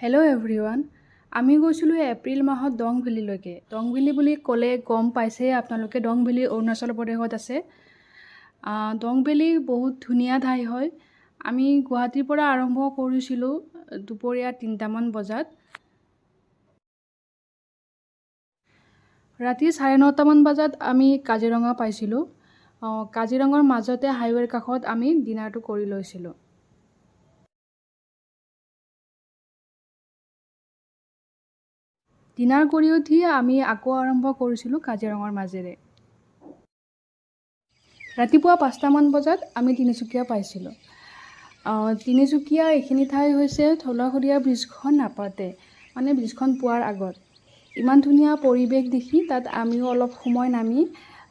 Hello' everyone, আমি গৈছিলোঁ এপ্ৰিল মাহত দং ভেলীলৈকে। দং ভেলী বুলি ক'লে গম পাইছে আপোনালোকে, দং ভেলী অৰুণাচল প্ৰদেশত আছে। দং ভেলী বহুত ধুনীয়া ঠাই হয়। আমি গুৱাহাটীৰ পৰা আৰম্ভ কৰিছিলোঁ দুপৰীয়া 3টামান বজাত। ৰাতি 9:30মান বজাত আমি কাজিৰঙা পাইছিলোঁ। কাজিৰঙাৰ মাজতে হাইৱেৰ কাষত আমি ডিনাৰটো কৰি লৈছিলোঁ। ডিনাৰ কৰি উঠি আমি আকৌ আৰম্ভ কৰিছিলোঁ কাজিৰঙাৰ মাজেৰে। ৰাতিপুৱা 5টামান বজাত আমি তিনিচুকীয়া পাইছিলোঁ। তিনিচুকীয়া এইখিনি ঠাই হৈছে ধলাশদিয়া ব্ৰিজখন নাপাওঁতে, মানে ব্ৰিজখন পোৱাৰ আগত। ইমান ধুনীয়া পৰিৱেশ দেখি তাত আমিও অলপ সময় নামি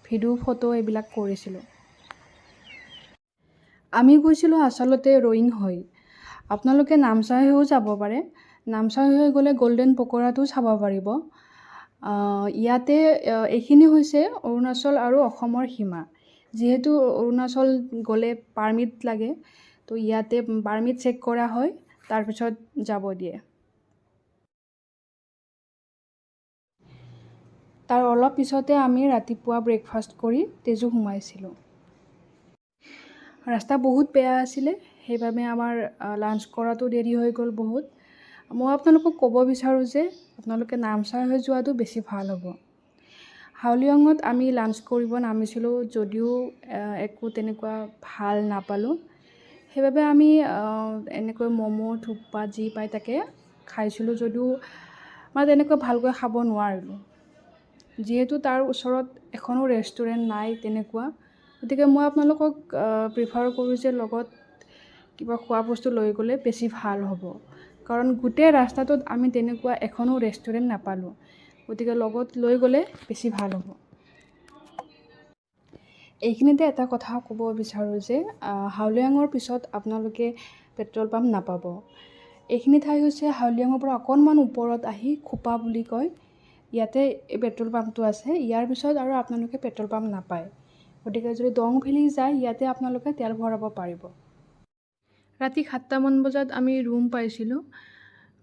ভিডিঅ' ফটো এইবিলাক কৰিছিলোঁ। আমি গৈছিলোঁ আচলতে ৰয়িং হৈ। আপোনালোকে নামচাই হৈও যাব পাৰে। নামচাই হৈ গ'লে গল্ডেন পকৰাটো চাব পাৰিব। ইয়াতে এইখিনি হৈছে অৰুণাচল আৰু অসমৰ সীমা। যিহেতু অৰুণাচল গ'লে পাৰ্মিট লাগে, তো ইয়াতে পাৰ্মিট চেক কৰা হয়, তাৰপিছত যাব দিয়ে। তাৰ অলপ পিছতে আমি ৰাতিপুৱা ব্ৰেকফাষ্ট কৰি তেজু সোমাইছিলোঁ। ৰাস্তা বহুত বেয়া আছিলে, সেইবাবে আমাৰ লাঞ্চ কৰাটো দেৰি হৈ গ'ল বহুত। মই আপোনালোকক ক'ব বিচাৰোঁ যে আপোনালোকে নামচাই হৈ যোৱাটো বেছি ভাল হ'ব। হাউলিঙত আমি লাঞ্চ কৰিব নামিছিলোঁ, যদিও একো তেনেকুৱা ভাল নাপালোঁ। সেইবাবে আমি এনেকৈ ম'ম' থুপ্পা যি পায় তাকে খাইছিলোঁ, যদিও মানে তেনেকৈ ভালকৈ খাব নোৱাৰিলোঁ। যিহেতু তাৰ ওচৰত এখনো ৰেষ্টুৰেণ্ট নাই তেনেকুৱা, গতিকে মই আপোনালোকক প্ৰিফাৰ কৰোঁ যে লগত কিবা খোৱা বস্তু লৈ গ'লে বেছি ভাল হ'ব। কাৰণ গোটেই ৰাস্তাটোত আমি তেনেকুৱা এখনো ৰেষ্টুৰেণ্ট নাপালোঁ, গতিকে লগত লৈ গ'লে বেছি ভাল হ'ব। এইখিনিতে এটা কথা ক'ব বিচাৰোঁ যে হাউলিঙৰ পিছত আপোনালোকে পেট্ৰল পাম্প নাপাব। এইখিনি ঠাই হৈছে হাউলিঙৰ পৰা অকণমান ওপৰত আহি খোপা বুলি কয়, ইয়াতে এই পেট্ৰল পাম্পটো আছে। ইয়াৰ পিছত আৰু আপোনালোকে পেট্ৰল পাম্প নাপায়। গতিকে যদি দং ভেলী যায়, ইয়াতে আপোনালোকে তেল ভৰাব পাৰিব। ৰাতি 7টামান বজাত আমি ৰুম পাইছিলোঁ।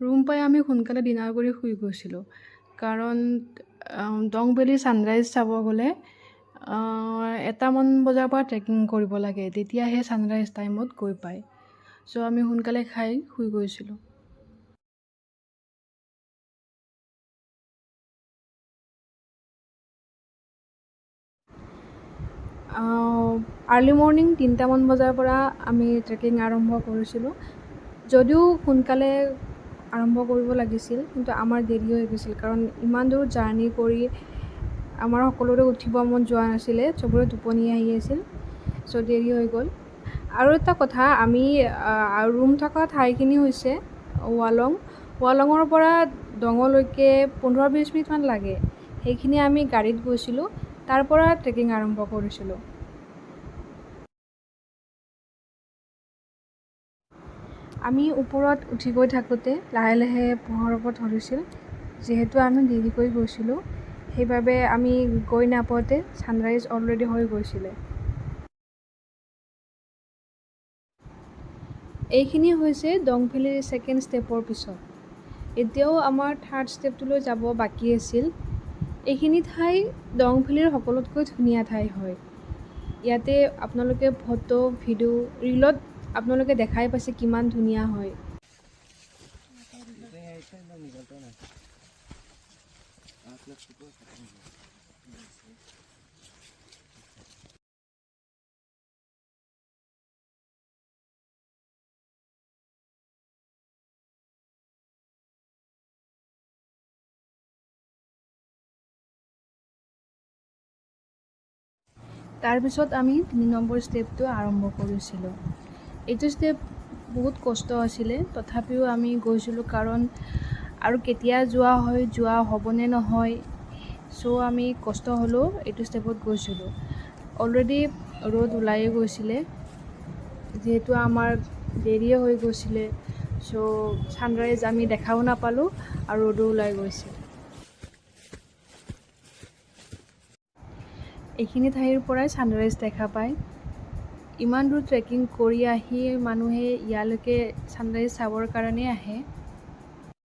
ৰুম পাই আমি সোনকালে ডিনাৰ কৰি শুই গৈছিলোঁ। কাৰণ দং ভেলী ছানৰাইজ চাব গ'লে 1টামান বজাৰ পৰা ট্ৰেকিং কৰিব লাগে, তেতিয়াহে ছানৰাইজ টাইমত গৈ পায়। চ' আমি সোনকালে খাই শুই গৈছিলোঁ। আৰ্লি মৰ্ণিং 3টামান বজাৰ পৰা আমি ট্ৰেকিং আৰম্ভ কৰিছিলোঁ। যদিও সোনকালে আৰম্ভ কৰিব লাগিছিল, কিন্তু আমাৰ দেৰি হৈ গৈছিল। কাৰণ ইমান দূৰ জাৰ্ণি কৰি আমাৰ সকলোৰে উঠিব মন যোৱা নাছিলে, চবৰে টোপনি আহি আছিল, চ' দেৰি হৈ গ'ল। আৰু এটা কথা, আমি ৰুম থকা ঠাইখিনি হৈছে ৱালঙৰ পৰা দঙলৈকে 15-20 মিনিটমান লাগে। সেইখিনি আমি গাড়ীত গৈছিলোঁ, তাৰ পৰা ট্ৰেকিং আৰম্ভ কৰিছিলোঁ। আমি ওপৰত উঠি গৈ থাকোঁতে লাহে লাহে পোহৰ হ'ব ধৰিছিল। যিহেতু আমি দেৰিকৈ গৈছিলোঁ, সেইবাবে আমি গৈ নাপাওঁতে ছানৰাইজ অলৰেডি হৈ গৈছিলে। এইখিনি হৈছে দং ভেলীৰ ছেকেণ্ড ষ্টেপৰ পিছত। এতিয়াও আমাৰ থাৰ্ড ষ্টেপটোলৈ যাব বাকী আছিল। এইখিনি ঠাই দং ভেলীৰ সকলোতকৈ ধুনীয়া ঠাই হয়। ইয়াতে আপোনালোকে ফটো, ভিডিঅ', ৰীলত আপোনালোকে দেখাই পাইছে কিমান ধুনীয়া হয়। তাৰপিছত আমি 3 নম্বৰ ষ্টেপটো আৰম্ভ কৰিছিলোঁ। এইটো ষ্টেপ বহুত কষ্ট আছিলে, তথাপিও আমি গৈছিলোঁ, কাৰণ আৰু কেতিয়া যোৱা হ'বনে নহয়। চ' আমি কষ্ট হ'লেও এইটো ষ্টেপত গৈছিলোঁ। অলৰেডি ৰ'দ ওলায়ে গৈছিলে, যিহেতু আমাৰ দেৰিয়ে হৈ গৈছিলে। চ' ছানৰাইজ আমি দেখাও নাপালোঁ আৰু ৰ'দো ওলাই গৈছিল। এইখিনি ঠাইৰ পৰাই ছানৰাইজ দেখা পায়। ইমান দূৰ ট্ৰেকিং কৰি আহি মানুহে ইয়ালৈকে ছানৰাইজ চাবৰ কাৰণেই আহে।